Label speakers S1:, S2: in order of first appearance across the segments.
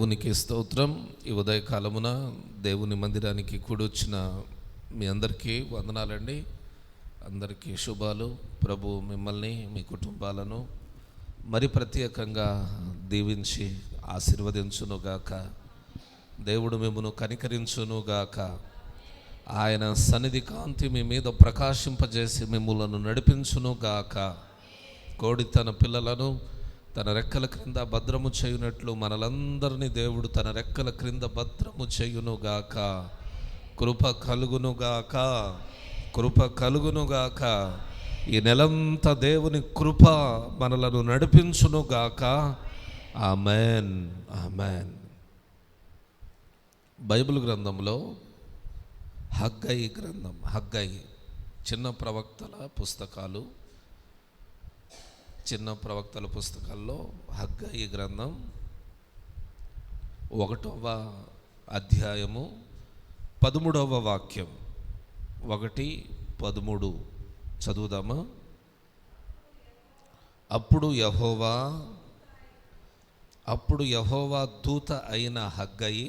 S1: దేవునికి స్తోత్రం. ఈ ఉదయకాలమున దేవుని మందిరానికి కూడొచ్చిన మీ అందరికీ వందనాలండి. అందరికీ శుభాలు. ప్రభు మిమ్మల్ని మీ కుటుంబాలను మరి ప్రత్యేకంగా దీవించి ఆశీర్వదించునుగాక. దేవుడు మిమ్మను కనికరించునుగాక. ఆయన సన్నిధి కాంతి మీ మీద ప్రకాశింపజేసి మిమ్ములను నడిపించునుగాక. కోడి తన పిల్లలను తన రెక్కల క్రింద భద్రము చేయునట్లు మనలందరినీ దేవుడు తన రెక్కల క్రింద భద్రము చేయునుగాక. కృప కలుగునుగాక, కృప కలుగునుగాక. ఈ నెలంతా దేవుని కృప మనలను నడిపించునుగాక. Amen, amen. బైబిల్ గ్రంథంలో హగ్గయి గ్రంథం, హగ్గయి చిన్న ప్రవక్తల పుస్తకాలు, చిన్న ప్రవక్తల పుస్తకాల్లో హగ్గయి గ్రంథం 1వ అధ్యాయము 13వ వాక్యం, 1:13 చదువుదామా? అప్పుడు యెహోవా దూత అయిన హగ్గయి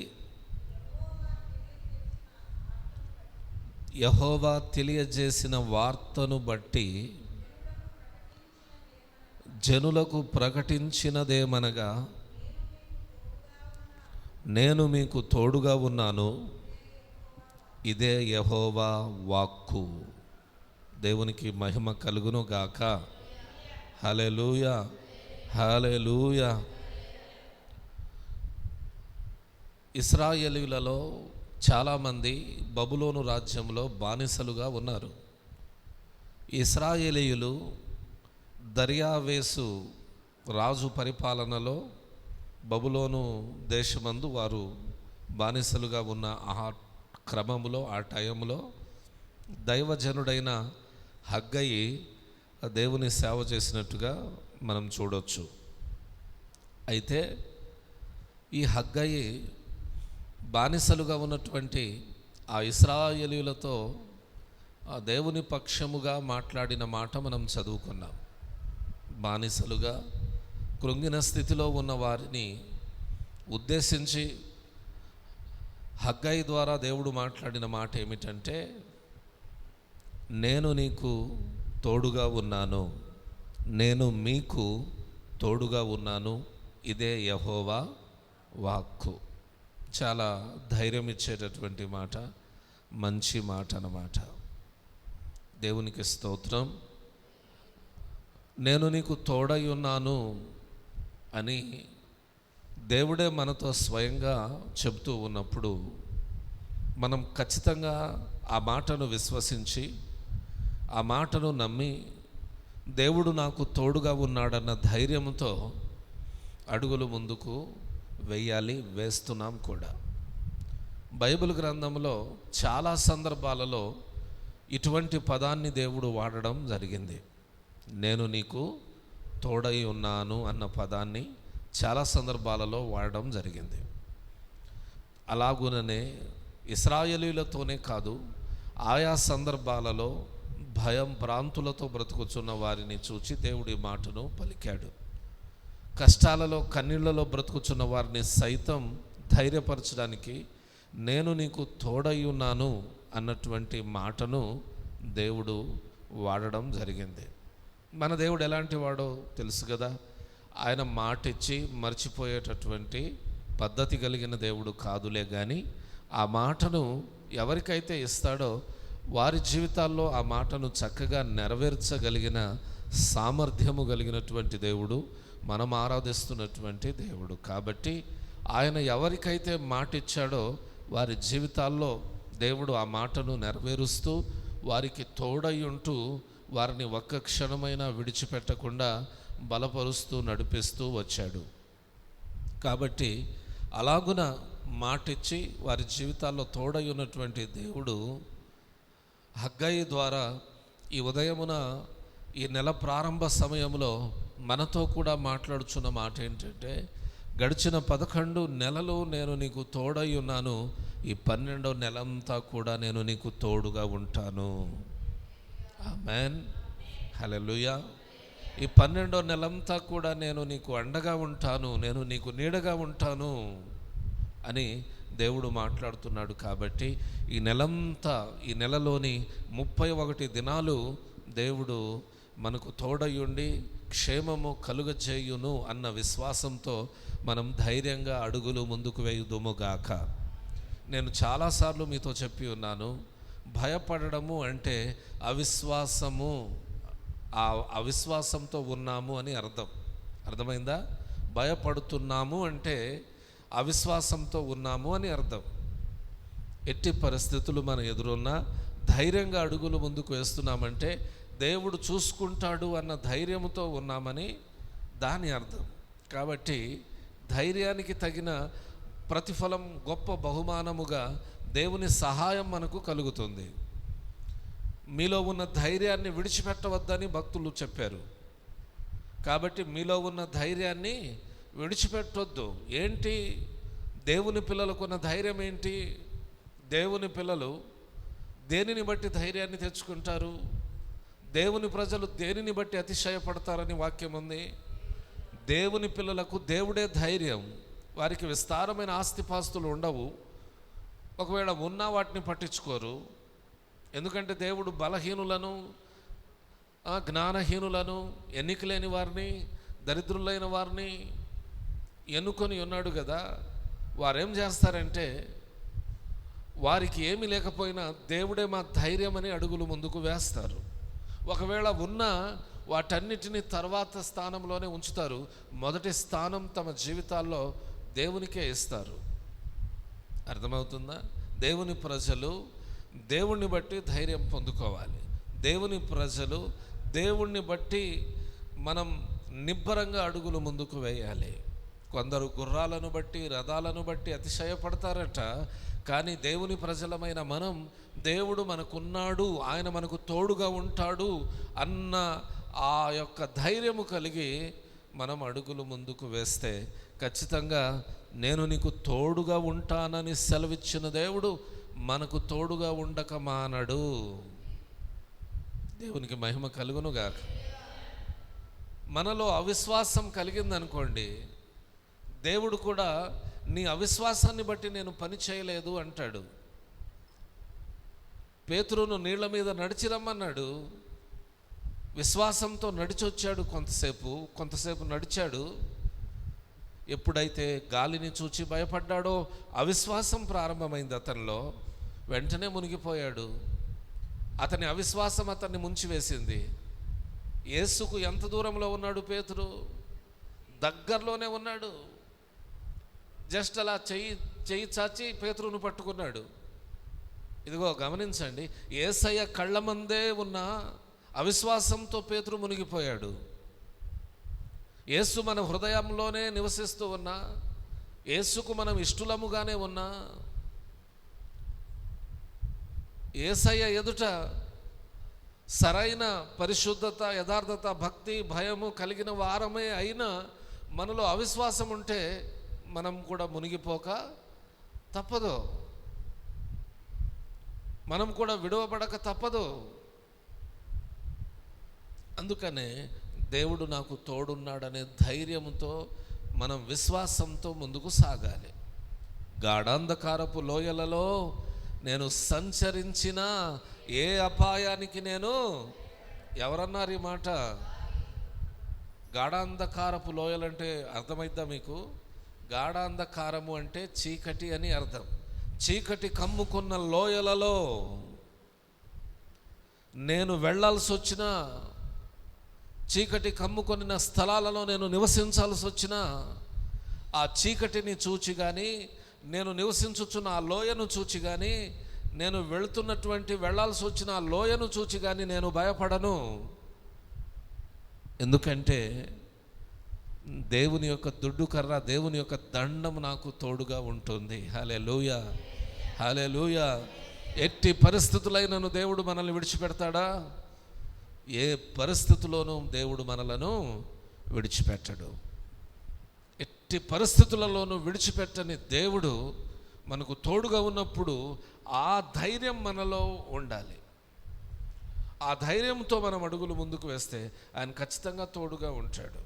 S1: యెహోవా తెలియజేసిన వార్తను బట్టి జనులకు ప్రకటించినదేమనగా, నేను మీకు తోడుగా ఉన్నాను. ఇదే యెహోవా వాక్కు. దేవునికి మహిమ కలుగును గాక. హల్లెలూయా, హల్లెలూయా. ఇశ్రాయేలీయులలో చాలామంది బబులోను రాజ్యంలో బానిసలుగా ఉన్నారు. ఇశ్రాయేలీయులు దర్యావేసు రాజు పరిపాలనలో బబులోను దేశమందు వారు బానిసలుగా ఉన్న ఆ క్రమంలో, ఆ టైంలో దైవజనుడైన హగ్గయి దేవుని సేవ చేసినట్టుగా మనం చూడవచ్చు. అయితే ఈ హగ్గయి బానిసలుగా ఉన్నటువంటి ఆ ఇశ్రాయేలీయులతో ఆ దేవుని పక్షముగా మాట్లాడిన మాట మనం చదువుకున్నాం. బానిసలుగా కృంగిన స్థితిలో ఉన్న వారిని ఉద్దేశించి హగ్గయి ద్వారా దేవుడు మాట్లాడిన మాట ఏమిటంటే, నేను నీకు తోడుగా ఉన్నాను, నేను మీకు తోడుగా ఉన్నాను. ఇదే యెహోవా వాక్కు. చాలా ధైర్యం ఇచ్చేటటువంటి మాట, మంచి మాట అన్నమాట. దేవునికి స్తోత్రం. నేను నీకు తోడై ఉన్నాను అని దేవుడే మనతో స్వయంగా చెబుతూ ఉన్నప్పుడు మనం ఖచ్చితంగా ఆ మాటను విశ్వసించి, ఆ మాటను నమ్మి, దేవుడు నాకు తోడుగా ఉన్నాడన్న ధైర్యంతో అడుగులు ముందుకు వేయాలి, వేస్తున్నాం కూడా. బైబిల్ గ్రంథంలో చాలా సందర్భాలలో ఇటువంటి పదాన్ని దేవుడు వాడడం జరిగింది. నేను నీకు తోడై ఉన్నాను అన్న పదాన్ని చాలా సందర్భాలలో వాడడం జరిగింది. అలాగుననే ఇశ్రాయేలీయులతోనే కాదు, ఆయా సందర్భాలలో భయం భ్రాంతులతో బ్రతుకుచున్న వారిని చూచి దేవుడి మాటను పలికాడు. కష్టాలలో కన్నీళ్లలో బ్రతుకుచున్న వారిని సైతం ధైర్యపరచడానికి నేను నీకు తోడై ఉన్నాను అన్నటువంటి మాటను దేవుడు వాడడం జరిగింది. మన దేవుడు ఎలాంటి వాడో తెలుసు కదా. ఆయన మాట ఇచ్చి మర్చిపోయేటటువంటి పద్ధతి కలిగిన దేవుడు కాదులే, కానీ ఆ మాటను ఎవరికైతే ఇస్తాడో వారి జీవితాల్లో ఆ మాటను చక్కగా నెరవేర్చగలిగిన సామర్థ్యము కలిగినటువంటి దేవుడు మనం ఆరాధిస్తున్నటువంటి దేవుడు. కాబట్టి ఆయన ఎవరికైతే మాట ఇచ్చాడో వారి జీవితాల్లో దేవుడు ఆ మాటను నెరవేరుస్తూ, వారికి తోడై ఉంటూ, వారిని ఒక్క క్షణమైనా విడిచిపెట్టకుండా బలపరుస్తూ నడిపిస్తూ వచ్చాడు. కాబట్టి అలాగున మాటిచ్చి వారి జీవితాల్లో తోడై ఉన్నటువంటి దేవుడు హగ్గయి ద్వారా ఈ ఉదయమున, ఈ నెల ప్రారంభ సమయంలో మనతో కూడా మాట్లాడుచున్న మాట ఏంటంటే, గడిచిన 11 నెలలు నేను నీకు తోడై ఉన్నాను, ఈ 12వ నెలంతా కూడా నేను నీకు తోడుగా ఉంటాను. ఆమేన్, హల్లెలూయా. ఈ 12వ నెలంతా కూడా నేను నీకు అండగా ఉంటాను, నేను నీకు నీడగా ఉంటాను. అని దేవుడు మాట్లాడుతున్నాడు. కాబట్టి ఈ నెలంతా, ఈ నెలలోని 31 దినాలు దేవుడు మనకు తోడయుండి క్షేమము కలుగజేయును అన్న విశ్వాసంతో మనం ధైర్యంగా అడుగులు ముందుకు వేయుదుముగాక. నేను చాలాసార్లు మీతో చెప్పి ఉన్నాను, భయపడము అంటే అవిశ్వాసము, ఆ అవిశ్వాసంతో ఉన్నాము అని అర్థమైందా? భయపడుతున్నాము అంటే అవిశ్వాసంతో ఉన్నాము అని అర్థం. ఎట్టి పరిస్థితులు మన ఎదురున్నా ధైర్యంగా అడుగులు ముందుకు వేస్తున్నామంటే దేవుడు చూసుకుంటాడు అన్న ధైర్యంతో ఉన్నామని దాని అర్థం. కాబట్టి ధైర్యానికి తగిన ప్రతిఫలం, గొప్ప బహుమానముగా దేవుని సహాయం మనకు కలుగుతుంది. మీలో ఉన్న ధైర్యాన్ని విడిచిపెట్టవద్దని భక్తులు చెప్పారు. కాబట్టి మీలో ఉన్న ధైర్యాన్ని విడిచిపెట్టొద్దు. ఏంటి దేవుని పిల్లలకున్న ధైర్యం ఏంటి? దేవుని పిల్లలు దేనిని బట్టి ధైర్యాన్ని తెచ్చుకుంటారు? దేవుని ప్రజలు దేనిని బట్టి అతిశయపడతారని వాక్యం ఉంది. దేవుని పిల్లలకు దేవుడే ధైర్యం. వారికి విస్తారమైన ఆస్తిపాస్తులు ఉండవు, ఒకవేళ ఉన్నా వాటిని పట్టించుకోరు. ఎందుకంటే దేవుడు బలహీనులను, జ్ఞానహీనులను, ఎన్నికలేని వారిని, దరిద్రులైన వారిని ఎన్నుకొని ఉన్నాడు కదా. వారేం చేస్తారంటే వారికి ఏమీ లేకపోయినా దేవుడే మా ధైర్యం అని అడుగులు ముందుకు వేస్తారు. ఒకవేళ ఉన్నా వాటన్నిటిని తర్వాత స్థానంలోనే ఉంచుతారు. మొదటి స్థానం తమ జీవితాల్లో దేవునికే ఇస్తారు. అర్థమవుతుందా? దేవుని ప్రజలు దేవుణ్ణి బట్టి ధైర్యం పొందుకోవాలి. దేవుని ప్రజలు దేవుణ్ణి బట్టి మనం నిబ్బరంగా అడుగులు ముందుకు వేయాలి. కొందరు గుర్రాలను బట్టి, రథాలను బట్టి అతిశయపడతారట. కానీ దేవుని ప్రజలమైన మనం, దేవుడు మనకున్నాడు, ఆయన మనకు తోడుగా ఉంటాడు అన్న ఆ యొక్క ధైర్యము కలిగి మనం అడుగులు ముందుకు వేస్తే ఖచ్చితంగా నేను నీకు తోడుగా ఉంటానని సెలవిచ్చిన దేవుడు మనకు తోడుగా ఉండక మానడు. దేవునికి మహిమ కలుగునుగాక. మనలో అవిశ్వాసం కలిగిందనుకోండి, దేవుడు కూడా నీ అవిశ్వాసాన్ని బట్టి నేను పని చేయలేదు అంటాడు. పేతురును నీళ్ల మీద నడిచి రమ్మన్నాడు. విశ్వాసంతో నడిచొచ్చాడు. కొంతసేపు నడిచాడు. ఎప్పుడైతే గాలిని చూచి భయపడ్డాడో అవిశ్వాసం ప్రారంభమైంది అతనిలో. వెంటనే మునిగిపోయాడు. అతని అవిశ్వాసం అతన్ని ముంచివేసింది. యేసుకు ఎంత దూరంలో ఉన్నాడు పేతురు? దగ్గరలోనే ఉన్నాడు. జస్ట్ అలా చెయ్యి చాచి పేతురును పట్టుకున్నాడు. ఇదిగో గమనించండి, యేసయ్య కళ్ళ ముందే ఉన్న అవిశ్వాసంతో పేతురు మునిగిపోయాడు. యేసు మన హృదయంలోనే నివసిస్తూ ఉన్నా, యేసుకు మనం ఇష్టలముగానే ఉన్నా, యేసయ్య ఎదుట సరైన పరిశుద్ధత, యథార్థత, భక్తి, భయము కలిగిన వారమే అయినా మనలో అవిశ్వాసం ఉంటే మనం కూడా మునిగిపోక తప్పదు. మనం కూడా విడవబడక తప్పదు. అందుకనే దేవుడు నాకు తోడున్నాడనే ధైర్యంతో మనం విశ్వాసంతో ముందుకు సాగాలి. గాఢాంధకారపు లోయలలో నేను సంచరించిన ఏ అపాయానికి నేను, ఎవరన్నారు ఈ మాట? గాఢాంధకారపు లోయలంటే అర్థమైద్దా మీకు? గాఢాంధకారము అంటే చీకటి అని అర్థం. చీకటి కమ్ముకున్న లోయలలో నేను వెళ్ళాల్సి వచ్చినా, చీకటి కమ్ముకొనిన స్థలాలలో నేను నివసించాల్సి వచ్చినా, ఆ చీకటిని చూచి కానీ, నేను నివసించుచున్న ఆ లోయను చూచి కానీ, నేను వెళ్ళాల్సి వచ్చిన ఆ లోయను చూచి కానీ నేను భయపడను. ఎందుకంటే దేవుని యొక్క దుడ్డు కర్ర, దేవుని యొక్క దండం నాకు తోడుగా ఉంటుంది. హల్లెలూయా, హల్లెలూయా. ఎట్టి పరిస్థితులైనను దేవుడు మనల్ని విడిచిపెడతాడా? ఏ పరిస్థితుల్లోనూ దేవుడు మనలను విడిచిపెట్టడు. ఎట్టి పరిస్థితులలోనూ విడిచిపెట్టని దేవుడు మనకు తోడుగా ఉన్నప్పుడు ఆ ధైర్యం మనలో ఉండాలి. ఆ ధైర్యంతో మనం అడుగులు ముందుకు వేస్తే ఆయన ఖచ్చితంగా తోడుగా ఉంటాడు.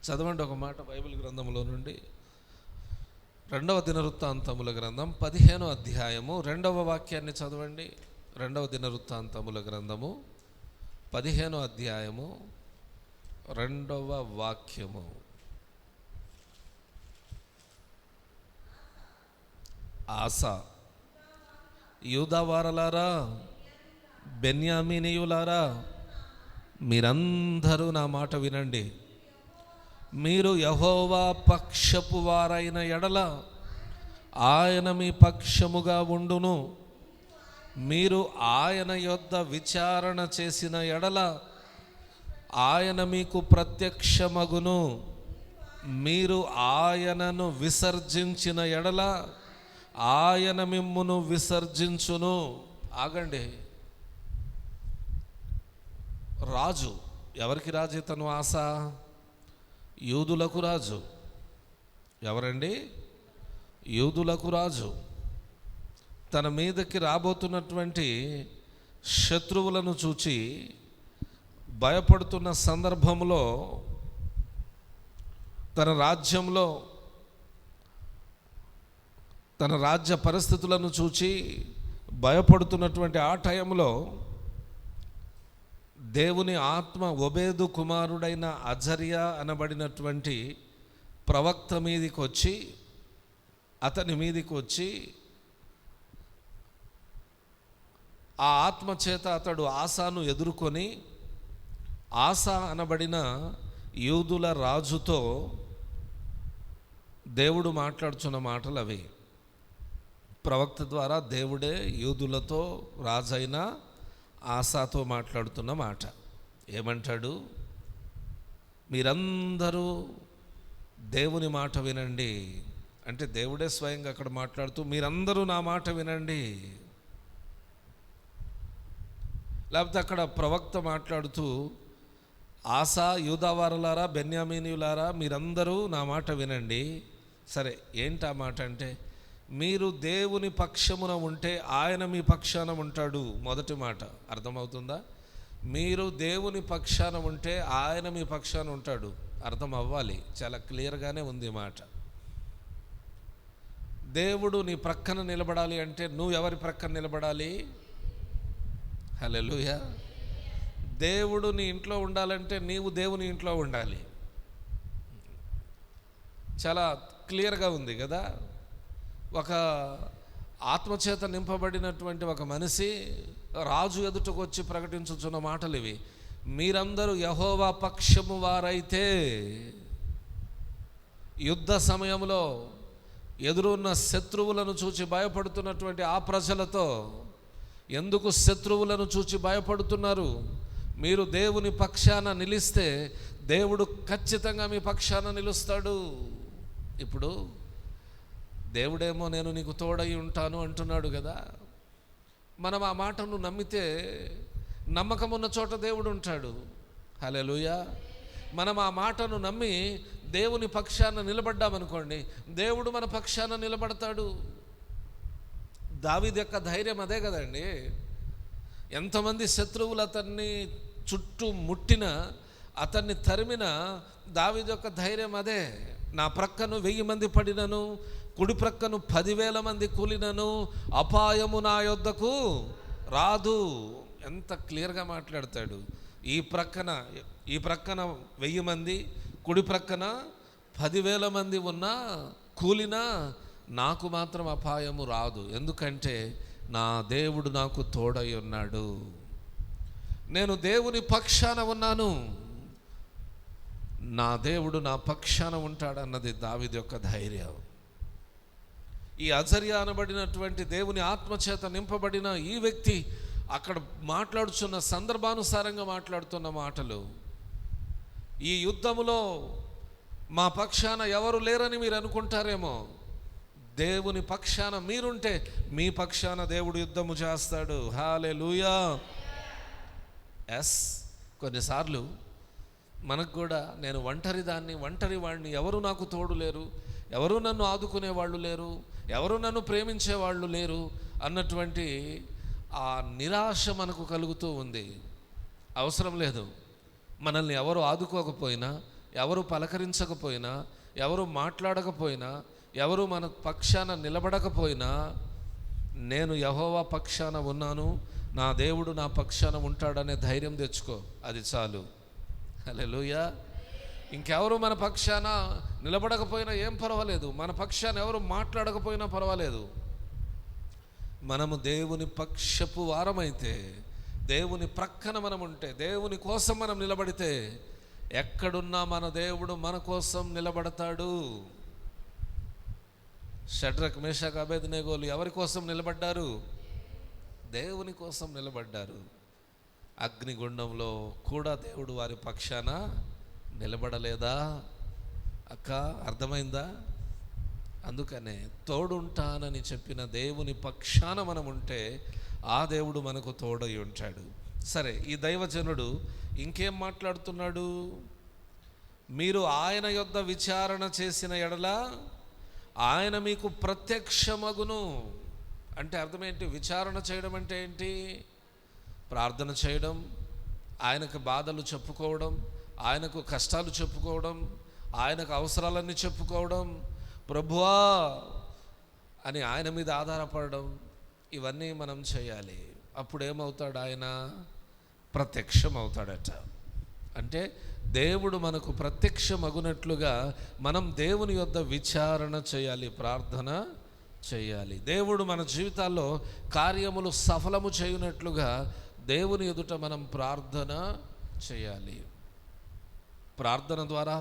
S1: చదవండి ఒక మాట బైబిల్ గ్రంథంలో నుండి, రెండవ దినవృత్తాంతముల గ్రంథం 15వ అధ్యాయము 2వ వాక్యాన్ని చదవండి. రెండవ దినవృత్తాంతముల గ్రంథము 15వ అధ్యాయము 2వ వాక్యము. ఆసా, యూదావారలారా, బెన్యామీనీయులారా, మీరందరూ నా మాట వినండి. మీరు యెహోవా పక్షపు వారైన ఎడల ఆయన మీ పక్షముగా ఉండును. మీరు ఆయన యొద్ద విచారణ చేసిన ఎడల ఆయన మీకు ప్రత్యక్షమగును. మీరు ఆయనను విసర్జించిన ఎడల ఆయన మిమ్మును విసర్జించును. ఆగండి. రాజు, ఎవరికి రాజు ఇతను? ఆసా యూదులకు రాజు. ఎవరండి? యూదులకు రాజు. తన మీదకి రాబోతున్నటువంటి శత్రువులను చూచి భయపడుతున్న సందర్భంలో, తన రాజ్యంలో తన రాజ్య పరిస్థితులను చూచి భయపడుతున్నటువంటి ఆ టైంలో దేవుని ఆత్మ ఒబేదు కుమారుడైన అజర్యా అనబడినటువంటి ప్రవక్త మీదికి వచ్చి, అతని మీదికి వచ్చి, ఆ ఆత్మ చేత అతడు ఆసాను ఎదుర్కొని, ఆసా అనబడిన యూదుల రాజుతో దేవుడు మాట్లాడుచున్న మాటలు అవి. ప్రవక్త ద్వారా దేవుడే యూదులతో రాజైన ఆసాతో మాట్లాడుతున్న మాట. ఏమంటాడు? మీరందరూ దేవుని మాట వినండి అంటే దేవుడే స్వయంగా అక్కడ మాట్లాడుతూ మీరందరూ నా మాట వినండి. లేకపోతే అక్కడ ప్రవక్త మాట్లాడుతూ ఆసా, యూదావారులారా, బెన్యామీనీయులారా, మీరందరూ నా మాట వినండి. సరే, ఏంటి ఆ మాట అంటే, మీరు దేవుని పక్షమున ఉంటే ఆయన మీ పక్షాన ఉంటాడు. మొదటి మాట అర్థమవుతుందా? మీరు దేవుని పక్షాన ఉంటే ఆయన మీ పక్షాన ఉంటాడు. అర్థం అవ్వాలి, చాలా క్లియర్గానే ఉంది మాట. దేవుడు నీ ప్రక్కన నిలబడాలి అంటే నువ్వు ఎవరి ప్రక్కన నిలబడాలి? హల్లెలూయా. దేవుడు నీ ఇంట్లో ఉండాలంటే నీవు దేవుని ఇంట్లో ఉండాలి. చాలా క్లియర్గా ఉంది కదా. ఒక ఆత్మచేత నింపబడినటువంటి ఒక మనిషి రాజు ఎదుటకు వచ్చి ప్రకటించుచున్న మాటలు ఇవి. మీరందరూ యెహోవా పక్షము వారైతే, యుద్ధ సమయంలో ఎదురున్న శత్రువులను చూచి భయపడుతున్నటువంటి ఆ ప్రజలతో, ఎందుకు శత్రువులను చూచి భయపడుతున్నారు? మీరు దేవుని పక్షాన నిలిస్తే దేవుడు ఖచ్చితంగా మీ పక్షాన నిలుస్తాడు. ఇప్పుడు దేవుడేమో నేను నీకు తోడై ఉంటాను అంటున్నాడు కదా. మనం ఆ మాటను నమ్మితే నమ్మకం ఉన్న చోట దేవుడు ఉంటాడు. హల్లెలూయా. మనం ఆ మాటను నమ్మి దేవుని పక్షాన నిలబడ్డామనుకోండి, దేవుడు మన పక్షాన నిలబడతాడు. దావీదు యొక్క ధైర్యం అదే కదండి. ఎంతమంది శత్రువులు అతన్ని చుట్టూ ముట్టినా, అతన్ని తరిమినా దావీదు యొక్క ధైర్యం అదే. నా ప్రక్కను 1000 మంది పడినను, కుడి ప్రక్కను 10,000 మంది కూలినను, అపాయము నా యొద్దకు రాదు. ఎంత క్లియర్గా మాట్లాడతాడు. ఈ ప్రక్కన 1000 మంది, కుడి ప్రక్కన 10,000 మంది ఉన్నా, కూలినా నాకు మాత్రం అపాయము రాదు. ఎందుకంటే నా దేవుడు నాకు తోడై ఉన్నాడు. నేను దేవుని పక్షాన ఉన్నాను, నా దేవుడు నా పక్షాన ఉంటాడన్నది దావీదు యొక్క ధైర్యం. ఈ అజర్యా అనబడినటువంటి దేవుని ఆత్మచేత నింపబడిన ఈ వ్యక్తి అక్కడ మాట్లాడుచున్న సందర్భానుసారంగా మాట్లాడుతున్న మాటలు, ఈ యుద్ధములో మా పక్షాన ఎవరు లేరని మీరు అనుకుంటారేమో, దేవుని పక్షాన మీరుంటే మీ పక్షాన దేవుడు యుద్ధము చేస్తాడు. హల్లెలూయా. ఎస్, కొన్నిసార్లు మనకు కూడా నేను ఒంటరి వాడిని, ఎవరు నాకు తోడు లేరు, ఎవరు నన్ను ఆదుకునే వాళ్ళు లేరు, ఎవరు నన్ను ప్రేమించే వాళ్ళు లేరు అన్నటువంటి ఆ నిరాశ మనకు కలుగుతూ ఉంది. అవసరం లేదు. మనల్ని ఎవరు ఆదుకోకపోయినా, ఎవరు పలకరించకపోయినా, ఎవరు మాట్లాడకపోయినా, ఎవరు మన పక్షాన నిలబడకపోయినా నేను యెహోవా పక్షాన ఉన్నాను, నా దేవుడు నా పక్షాన ఉంటాడనే ధైర్యం తెచ్చుకో, అది చాలు. హల్లెలూయా. ఇంకెవరు మన పక్షాన నిలబడకపోయినా ఏం పర్వాలేదు, మన పక్షాన ఎవరు మాట్లాడకపోయినా పర్వాలేదు. మనము దేవుని పక్షపు వారమైతే, దేవుని ప్రక్కన మనం ఉంటే, దేవుని కోసం మనం నిలబడితే, ఎక్కడున్నా మన దేవుడు మన కోసం నిలబడతాడు. షడ్రక్, మేషక్, అబేద్నెగోలు ఎవరి కోసం నిలబడ్డారు? దేవుని కోసం నిలబడ్డారు. అగ్నిగుండంలో కూడా దేవుడు వారి పక్షాన నిలబడలేదా? అక్క, అర్థమైందా? అందుకనే తోడుంటానని చెప్పిన దేవుని పక్షాన మనం ఉంటే ఆ దేవుడు మనకు తోడై ఉంటాడు. సరే, ఈ దైవజనుడు ఇంకేం మాట్లాడుతున్నాడు? మీరు ఆయన యొద్ద విచారణ చేసిన ఎడల ఆయన మీకు ప్రత్యక్షమగును. అంటే అర్థమేంటి? విచారణ చేయడం అంటే ఏంటి? ప్రార్థన చేయడం, ఆయనకు బాధలు చెప్పుకోవడం, ఆయనకు కష్టాలు చెప్పుకోవడం, ఆయనకు అవసరాలన్నీ చెప్పుకోవడం, ప్రభువా అని ఆయన మీద ఆధారపడడం, ఇవన్నీ మనం చేయాలి. అప్పుడు ఏమవుతాడు? ఆయన ప్రత్యక్షం అవుతాడట. అంటే దేవుడు మనకు ప్రత్యక్షమగునట్లుగా మనం దేవుని యొద్ద విచారణ చేయాలి, ప్రార్థన చేయాలి. దేవుడు మన జీవితాల్లో కార్యములు సఫలము చేయునట్లుగా దేవుని ఎదుట మనం ప్రార్థన చేయాలి. ప్రార్థన ద్వారా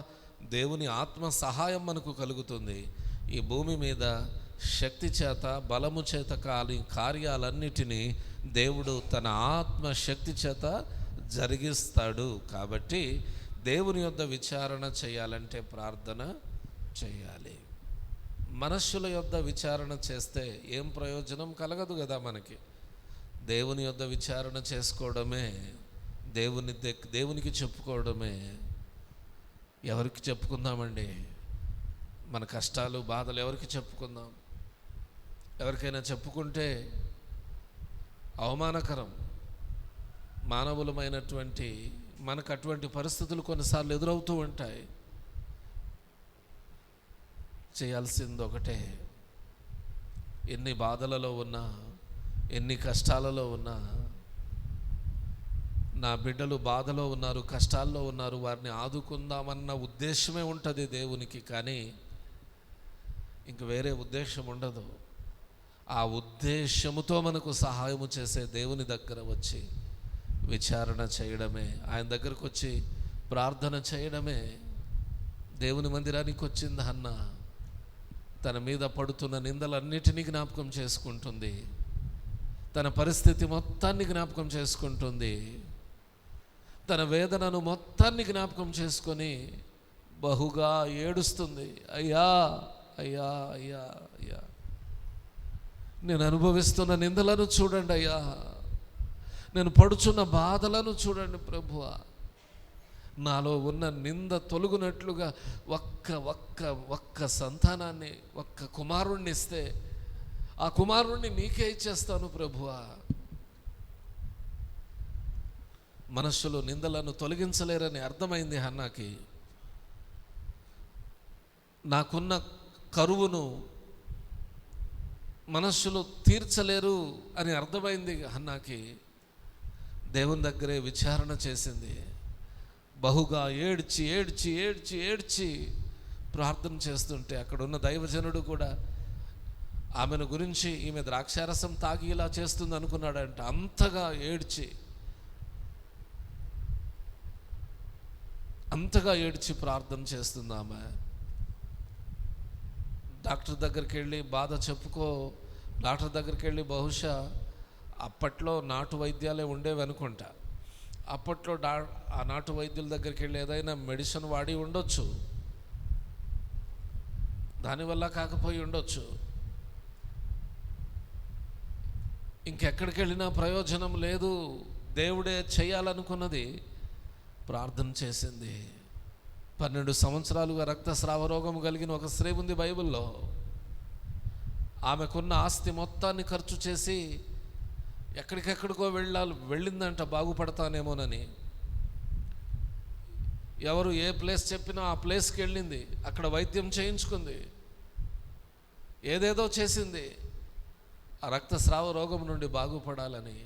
S1: దేవుని ఆత్మ సహాయం మనకు కలుగుతుంది. ఈ భూమి మీద శక్తి చేత, బలము చేత కార్యాలన్నిటినీ దేవుడు తన ఆత్మ శక్తి చేత జరిగిస్తాడు. కాబట్టి దేవుని యొద్ద విచారణ చేయాలంటే ప్రార్థన చేయాలి. మనుష్యుల యొద్ద విచారణ చేస్తే ఏం ప్రయోజనం కలగదు కదా మనకి. దేవుని యొద్ద విచారణ చేసుకోవడమే, దేవునికి చెప్పుకోవడమే. ఎవరికి చెప్పుకుందామండి? మన కష్టాలు, బాధలు ఎవరికి చెప్పుకుందాం? ఎవరికైనా చెప్పుకుంటే అవమానకరం. మానవులమైనటువంటి మనకు అటువంటి పరిస్థితులు కొన్నిసార్లు ఎదురవుతూ ఉంటాయి. చేయాల్సింది ఒకటే, ఎన్ని బాధలలో ఉన్నా, ఎన్ని కష్టాలలో ఉన్నా, నా బిడ్డలు బాధలో ఉన్నారు, కష్టాల్లో ఉన్నారు, వారిని ఆదుకుందామన్న ఉద్దేశమే ఉంటుంది దేవునికి. కానీ ఇంక వేరే ఉద్దేశం ఉండదు. ఆ ఉద్దేశముతో మనకు సహాయము చేసే దేవుని దగ్గర వచ్చి విచారణ చేయడమే, ఆయన దగ్గరకు వచ్చి ప్రార్థన చేయడమే. దేవుని మందిరానికి వచ్చింది హన్న, తన మీద పడుతున్న నిందలన్నిటినీ జ్ఞాపకం చేసుకుంటుంది, తన పరిస్థితి మొత్తాన్ని జ్ఞాపకం చేసుకుంటుంది, తన వేదనను మొత్తాన్ని జ్ఞాపకం చేసుకొని బహుగా ఏడుస్తుంది. అయ్యా అయ్యా అయ్యా అయ్యా, నేను అనుభవిస్తున్న నిందలను చూడండి అయ్యా, నేను పడుచున్న బాధలను చూడండి ప్రభువా, నాలో ఉన్న నింద తొలగునట్లుగా ఒక్క సంతానాన్ని, ఒక్క కుమారుణ్ణి ఇస్తే ఆ కుమారుణ్ణి నీకే ఇచ్చేస్తాను ప్రభువా. మనుషులు నిందలను తొలగించలేరని అర్థమైంది హన్నాకి. నాకున్న కరువును మనుషులు తీర్చలేరు అని అర్థమైంది హన్నాకి. దేవుని దగ్గరే విచారణ చేసింది. బహుగా ఏడ్చి ఏడ్చి ఏడ్చి ఏడ్చి ప్రార్థన చేస్తుంటే అక్కడున్న దైవజనుడు కూడా ఆమెను గురించి ఈమె ద్రాక్షారసం తాగి ఇలా చేస్తుంది అనుకున్నాడంట. అంతగా ఏడ్చి ప్రార్థన చేస్తుంది ఆమె. డాక్టర్ దగ్గరికి వెళ్ళి బాధ చెప్పుకో, డాక్టర్ దగ్గరికి వెళ్ళి బహుశా అప్పట్లో నాటు వైద్యాలే ఉండేవి అనుకుంటా. అప్పట్లో ఆ నాటు వైద్యుల దగ్గరికి వెళ్ళి ఏదైనా మెడిసిన్ వాడి ఉండొచ్చు, దానివల్ల కాకపోయి ఉండొచ్చు. ఇంకెక్కడికి వెళ్ళినా ప్రయోజనం లేదు. దేవుడే చేయాలనుకున్నది ప్రార్థన చేసింది. 12 సంవత్సరాలుగా రక్తస్రావ రోగం కలిగిన ఒక స్త్రీ ఉంది బైబిల్లో. ఆమెకున్న ఆస్తి మొత్తాన్ని ఖర్చు చేసి ఎక్కడికెక్కడికో వెళ్ళిందంట బాగుపడతానేమోనని. ఎవరు ఏ ప్లేస్ చెప్పినా ఆ ప్లేస్కి వెళ్ళింది, అక్కడ వైద్యం చేయించుకుంది. ఏదేదో చేసింది ఆ రక్తస్రావ రోగం నుండి బాగుపడాలని.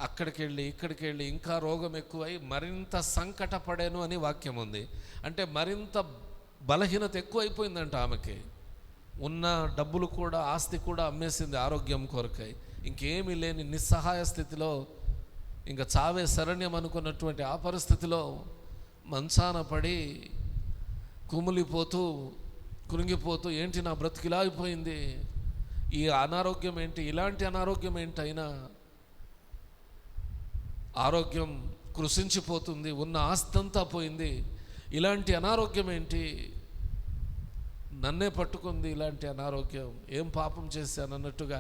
S1: అక్కడికి వెళ్ళి ఇక్కడికి వెళ్ళి ఇంకా రోగం ఎక్కువై మరింత సంకటపడాను అని వాక్యం ఉంది. అంటే మరింత బలహీనత ఎక్కువైపోయిందంట ఆమెకి. ఉన్న డబ్బులు కూడా, ఆస్తి కూడా అమ్మేసింది ఆరోగ్యం కొరకై. ఇంకేమీ లేని నిస్సహాయ స్థితిలో, ఇంకా చావే శరణ్యం అనుకున్నటువంటి ఆ పరిస్థితిలో మంచాన పడి కుమిలిపోతూ కృంగిపోతూ, ఏంటి నా బ్రతికిలా అయిపోయింది, ఈ అనారోగ్యం ఏంటి, ఇలాంటి అనారోగ్యం ఏంటైనా ఆరోగ్యం కృషించిపోతుంది, ఉన్న ఆస్తి అంతా పోయింది, ఇలాంటి అనారోగ్యం ఏంటి, నన్నే పట్టుకుంది ఇలాంటి అనారోగ్యం, ఏం పాపం చేశాను అన్నట్టుగా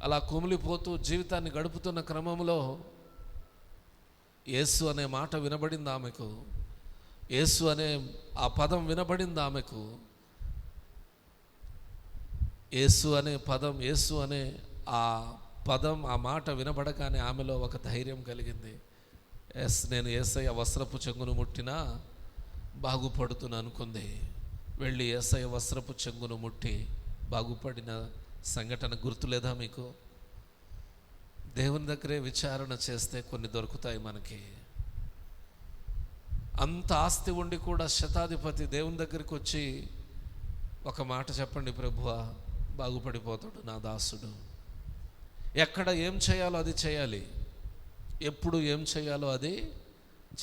S1: అలా కుమిలిపోతూ జీవితాన్ని గడుపుతున్న క్రమంలో యేసు అనే మాట వినబడింది ఆమెకు. యేసు అనే ఆ పదం వినబడింది ఆమెకు. యేసు అనే పదం, యేసు అనే ఆ పదం, ఆ మాట వినబడగానే ఆమెలో ఒక ధైర్యం కలిగింది. నేను యేసయ్య వస్త్రపు చెంగును ముట్టినా బాగుపడుతున్నా అనుకుంది. వెళ్ళి యేసయ్య వస్త్రపు చెంగును ముట్టి బాగుపడిన సంఘటన గుర్తులేదా మీకు? దేవుని దగ్గరే విచారణ చేస్తే కొన్ని దొరుకుతాయి మనకి. అంత ఆస్తి ఉండి కూడా శతాధిపతి దేవుని దగ్గరికి వచ్చి ఒక మాట చెప్పండి ప్రభువా, బాగుపడిపోతాడు నా దాసుడు. ఎక్కడ ఏం చేయాలో అది చేయాలి, ఎప్పుడు ఏం చేయాలో అది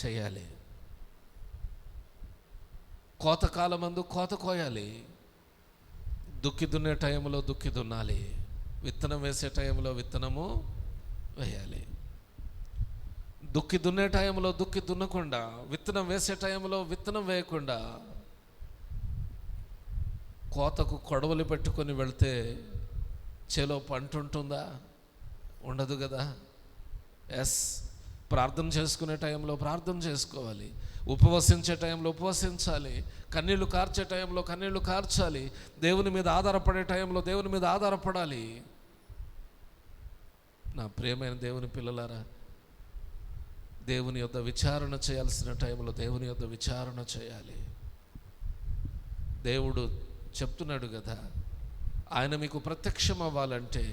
S1: చేయాలి. కోతకాలమందు కోత కోయాలి, దుక్కి దున్నే టైంలో దుక్కి దున్నాలి, విత్తనం వేసే టైంలో విత్తనము వేయాలి. దుక్కి దున్నే టైంలో దుక్కి దున్నకుండా, విత్తనం వేసే టైంలో విత్తనం వేయకుండా, కోతకు కొడవలు పెట్టుకొని వెళ్తే చేలో పంట ఉంటుందా? ఉండదు కదా. ఎస్, ప్రార్థన చేసుకునే టైంలో ప్రార్థన చేసుకోవాలి, ఉపవసించే టైంలో ఉపవసించాలి, కన్నీళ్లు కార్చే టైంలో కన్నీళ్లు కార్చాలి, దేవుని మీద ఆధారపడే టైంలో దేవుని మీద ఆధారపడాలి. నా ప్రియమైన దేవుని పిల్లలారా, దేవుని యొద్ద విచారణ చేయాల్సిన టైంలో దేవుని యొద్ద విచారణ చేయాలి. దేవుడు చెప్తున్నాడు కదా, ఆయన మీకు ప్రత్యక్షం అవ్వాలంటే,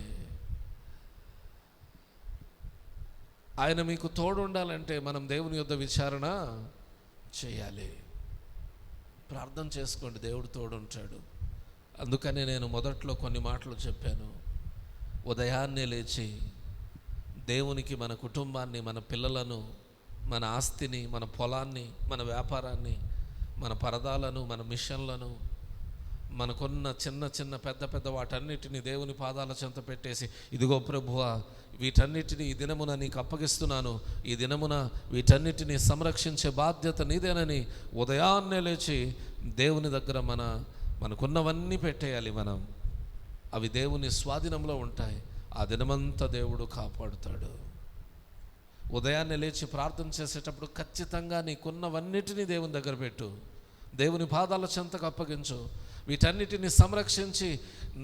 S1: ఆయన మీకు తోడు ఉండాలంటే మనం దేవుని యొద్ద విచారణ చేయాలి. ప్రార్థన చేసుకోండి, దేవుడు తోడు ఉంటాడు. అందుకనే నేను మొదట్లో కొన్ని మాటలు చెప్పాను. ఉదయాన్నే లేచి దేవునికి మన కుటుంబాన్ని, మన పిల్లలను, మన ఆస్తిని, మన పొలాన్ని, మన వ్యాపారాన్ని, మన పరదాలను, మన మిషన్లను, మనకున్న చిన్న చిన్న పెద్ద పెద్ద వాటన్నిటిని దేవుని పాదాల చెంత పెట్టేసి, ఇదిగో ప్రభువా, వీటన్నిటిని ఈ దినమున నీకు అప్పగిస్తున్నాను, ఈ దినమున వీటన్నిటిని సంరక్షించే బాధ్యత నీదేనని ఉదయాన్నే లేచి దేవుని దగ్గర మనకున్నవన్నీ పెట్టేయాలి. మనం అవి దేవుని స్వాధీనంలో ఉంటాయి. ఆ దినమంతా దేవుడు కాపాడుతాడు. ఉదయాన్నే లేచి ప్రార్థన చేసేటప్పుడు ఖచ్చితంగా నీకున్నవన్నిటినీ దేవుని దగ్గర పెట్టు, దేవుని పాదాల చెంతకు అప్పగించు. వీటన్నిటిని సంరక్షించి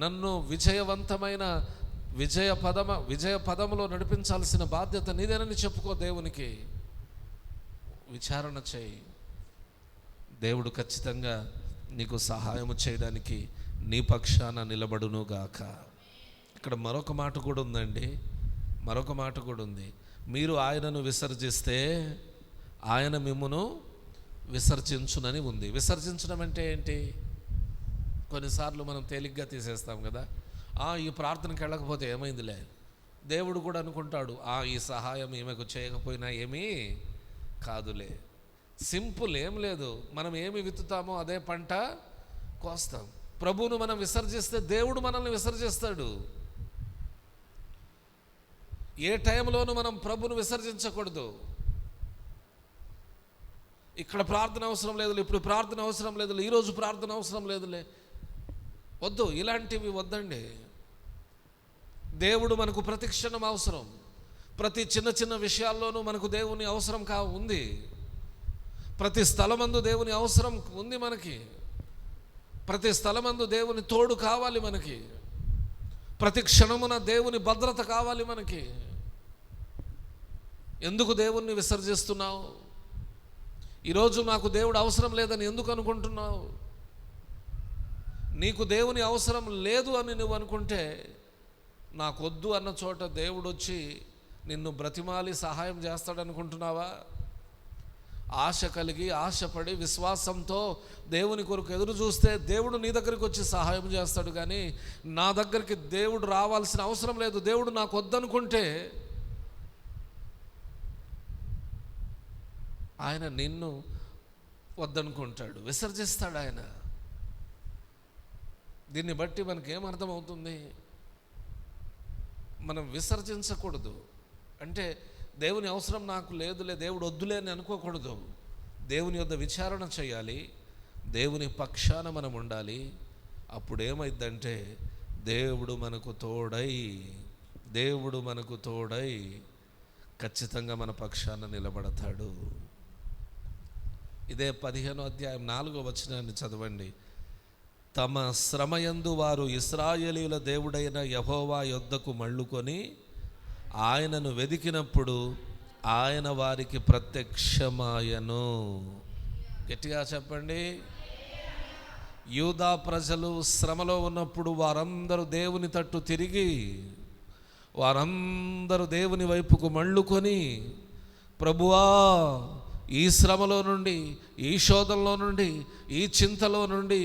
S1: నన్ను విజయవంతమైన విజయ పదములో నడిపించాల్సిన బాధ్యత నీదేనని చెప్పుకో. దేవునికి విచారణ చేయి. దేవుడు ఖచ్చితంగా నీకు సహాయం చేయడానికి నీ పక్షాన నిలబడునుగాక. ఇక్కడ మరొక మాట కూడా ఉందండి, మరొక మాట కూడా ఉంది. మీరు ఆయనను విసర్జిస్తే ఆయన మిమ్మును విసర్జించునని ఉంది. విసర్జించడం అంటే ఏంటి? కొన్నిసార్లు మనం తేలిగ్గా తీసేస్తాం కదా. ఈ ప్రార్థనకి వెళ్ళకపోతే ఏమైందిలే, దేవుడు కూడా అనుకుంటాడు ఈ సహాయం ఈమెకు చేయకపోయినా ఏమీ కాదులే. సింపుల్, ఏం లేదు. మనం ఏమి విత్తుతామో అదే పంట కోస్తాం. ప్రభువును మనం విసర్జిస్తే దేవుడు మనల్ని విసర్జిస్తాడు. ఏ టైంలోనూ మనం ప్రభువును విసర్జించకూడదు. ఇక్కడ ప్రార్థన అవసరం లేదులే, ఇప్పుడు ప్రార్థన అవసరం లేదులే, ఈరోజు ప్రార్థన అవసరం లేదులే, వద్దు, ఇలాంటివి వద్దండి. దేవుడు మనకు ప్రతి క్షణం అవసరం. ప్రతి చిన్న చిన్న విషయాల్లోనూ మనకు దేవుని అవసరం ఉంది. ప్రతి స్థలమందు దేవుని అవసరం ఉంది మనకి. ప్రతి స్థలమందు దేవుని తోడు కావాలి మనకి. ప్రతి క్షణమున దేవుని భద్రత కావాలి మనకి. ఎందుకు దేవుణ్ణి విసర్జిస్తున్నావు? ఈరోజు నాకు దేవుడు అవసరం లేదని ఎందుకు అనుకుంటున్నావు? నీకు దేవుని అవసరం లేదు అని నువ్వు అనుకుంటే, నాకొద్దు అన్న చోట దేవుడు వచ్చి నిన్ను బ్రతిమాలి సహాయం చేస్తాడనుకుంటున్నావా? ఆశ కలిగి ఆశపడి విశ్వాసంతో దేవుని కొరకు ఎదురు చూస్తే దేవుడు నీ దగ్గరికి వచ్చి సహాయం చేస్తాడు. కానీ నా దగ్గరికి దేవుడు రావాల్సిన అవసరం లేదు, దేవుడు నాకు వద్దనుకుంటే ఆయన నిన్ను వద్దనుకుంటాడు, విసర్జిస్తాడు ఆయన. దీన్ని బట్టి మనకేమర్థమవుతుంది? మనం విసర్జించకూడదు. అంటే దేవుని అవసరం నాకు లేదులే, దేవుడు వద్దులే అని అనుకోకూడదు. దేవుని యొద్ద విచారణ చేయాలి, దేవుని పక్షాన మనం ఉండాలి. అప్పుడేమైందంటే దేవుడు మనకు తోడై ఖచ్చితంగా మన పక్షాన నిలబడతాడు. ఇదే 15వ అధ్యాయం 4వ వచనాన్ని చదవండి. తమ శ్రమయందు వారు ఇశ్రాయేలీయుల దేవుడైన యెహోవా యొద్దకు మళ్ళుకొని ఆయనను వెదికినప్పుడు ఆయన వారికి ప్రత్యక్షమాయను. గట్టిగా చెప్పండి. యూదా ప్రజలు శ్రమలో ఉన్నప్పుడు వారందరూ దేవుని తట్టు తిరిగి, వారందరూ దేవుని వైపుకు మళ్ళుకొని, ప్రభువా, ఈ శ్రమలో నుండి, ఈ శోధనలో నుండి, ఈ చింతలో నుండి,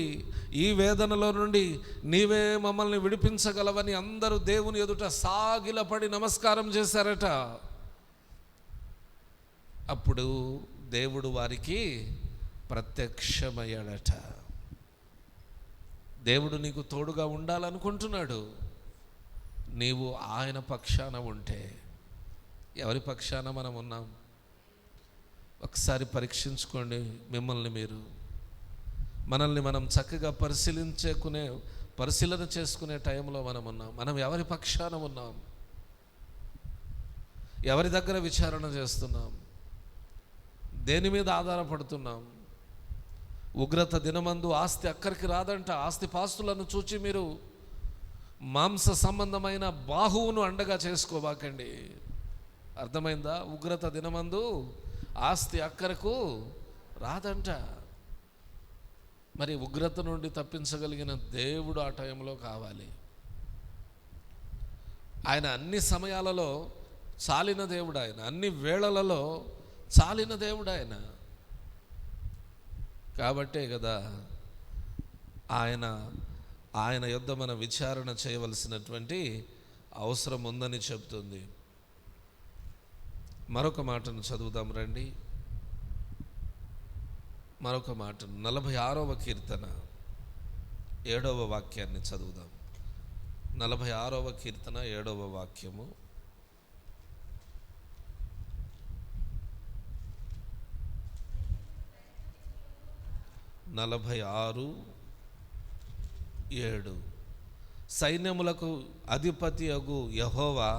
S1: ఈ వేదనలో నుండి నీవే మమ్మల్ని విడిపించగలవని అందరూ దేవుని ఎదుట సాగిలపడి నమస్కారం చేశారట. అప్పుడు దేవుడు వారికి ప్రత్యక్షమయ్యాడట. దేవుడు నీకు తోడుగా ఉండాలనుకుంటున్నాడు. నీవు ఆయన పక్షాన ఉంటే. ఎవరి పక్షాన మనం ఉన్నాం? ఒకసారి పరీక్షించుకోండి మనల్ని మనం చక్కగా పరిశీలన చేసుకునే టైంలో మనం ఉన్నాం. మనం ఎవరి పక్షాన ఉన్నాం? ఎవరి దగ్గర విచారణ చేస్తున్నాం? దేని మీద ఆధారపడుతున్నాం? ఉగ్రత దినమందు ఆస్తి అక్కడికి రాదంట. ఆస్తి పాస్తులను చూచి మీరు మాంస సంబంధమైన బాహువును అండగా చేసుకోబాకండి. అర్థమైందా? ఉగ్రత దినమందు ఆస్తి అక్కరకు రాదంట. మరి ఉగ్రత నుండి తప్పించగలిగిన దేవుడు ఆ టైంలో కావాలి. ఆయన అన్ని సమయాలలో చాలిన దేవుడు, ఆయన అన్ని వేళలలో చాలిన దేవుడు ఆయన. కాబట్టే కదా ఆయన యొద్ద మన విచారణ చేయవలసినటువంటి అవసరం ఉందని చెప్తుంది. మరొక మాటను చదువుదాం రండి. మరొక మాటను 46వ కీర్తన 7వ వాక్యాన్ని చదువుదాం. 46వ కీర్తన 7వ వాక్యము. నలభై 6:7 సైన్యములకు అధిపతి అగు యెహోవా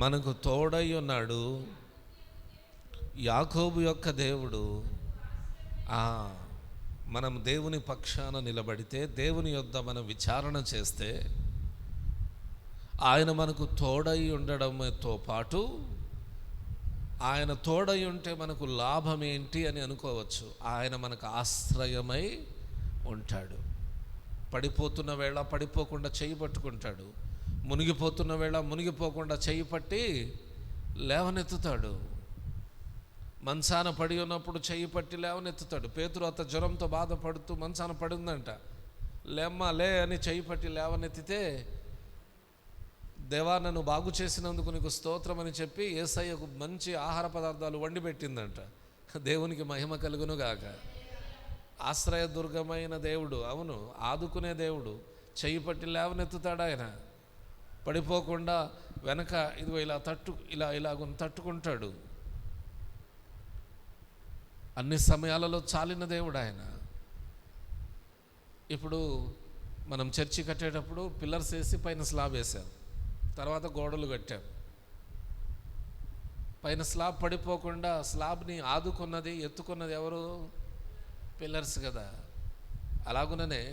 S1: మనకు తోడై ఉన్నాడు. యాకోబు యొక్క దేవుడు. మనం దేవుని పక్షాన నిలబడితే, దేవుని యొద్ద మనం విచారణ చేస్తే, ఆయన మనకు తోడై ఉండడంతో పాటు, ఆయన తోడై ఉంటే మనకు లాభం ఏంటి అని అనుకోవచ్చు. ఆయన మనకు ఆశ్రయమై ఉంటాడు. పడిపోతున్న వేళ పడిపోకుండా చేయి పట్టుకుంటాడు. మునిగిపోతున్న వేళ మునిగిపోకుండా చేయి పట్టి లేవనెత్తుతాడు. మంచాన పడి ఉన్నప్పుడు చేయి పట్టి లేవనెత్తుతాడు. పేతురు అత జ్వరంతో బాధపడుతూ మంచాన పడిందంట. లేమ్మా లే అని చేయి పట్టి లేవనెత్తితే, దేవా నన్ను బాగు చేసినందుకు నీకు స్తోత్రం అని చెప్పి యేసయ్యకు మంచి ఆహార పదార్థాలు వండి పెట్టిందంట. దేవునికి మహిమ కలుగును గాక. ఆశ్రయదుర్గమైన దేవుడు, అవును, ఆదుకునే దేవుడు. చెయ్యి పట్టి లేవనెత్తుతాడు ఆయన. పడిపోకుండా వెనక ఇదిగో ఇలాగ తట్టుకుంటాడు. అన్ని సమయాలలో చాలిన దేవుడు ఆయన. ఇప్పుడు మనం చర్చి కట్టేటప్పుడు పిల్లర్స్ వేసి పైన స్లాబ్ వేసాం, తర్వాత గోడలు కట్టాం. పైన స్లాబ్ పడిపోకుండా స్లాబ్ని ఆదుకున్నది, ఎత్తుకున్నది ఎవరు? పిల్లర్స్ కదా. అలాగుననే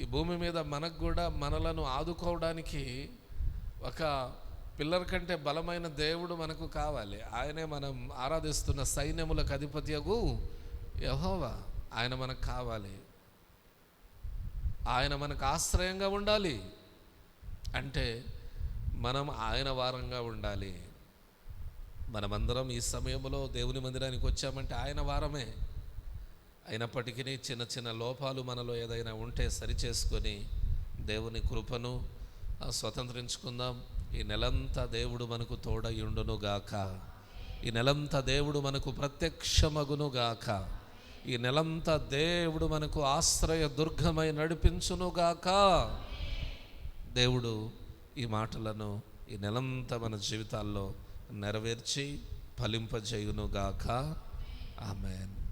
S1: ఈ భూమి మీద మనకు కూడా మనలను ఆదుకోవడానికి ఒక పిల్లర్ కంటే బలమైన దేవుడు మనకు కావాలి. ఆయనే మనం ఆరాధిస్తున్న సైన్యములకు అధిపతియగు యెహోవా. ఆయన మనకు కావాలి. ఆయన మనకు ఆశ్రయంగా ఉండాలి అంటే మనం ఆయన వారంగా ఉండాలి. మనమందరం ఈ సమయంలో దేవుని మందిరానికి వచ్చామంటే ఆయన వారమే. అయినప్పటికీ చిన్న చిన్న లోపాలు మనలో ఏదైనా ఉంటే సరిచేసుకొని దేవుని కృపను స్వతంత్రించుకుందాం. ఈ నెలంతా దేవుడు మనకు తోడయుండునుగాక. ఈ నెలంతా దేవుడు మనకు ప్రత్యక్షమగునుగాక. ఈ నెలంతా దేవుడు మనకు ఆశ్రయ దుర్గమై నడిపించునుగాక. దేవుడు ఈ మాటలను ఈ నెలంతా మన జీవితాల్లో నెరవేర్చి ఫలింపజేయునుగాక. ఆమేన్.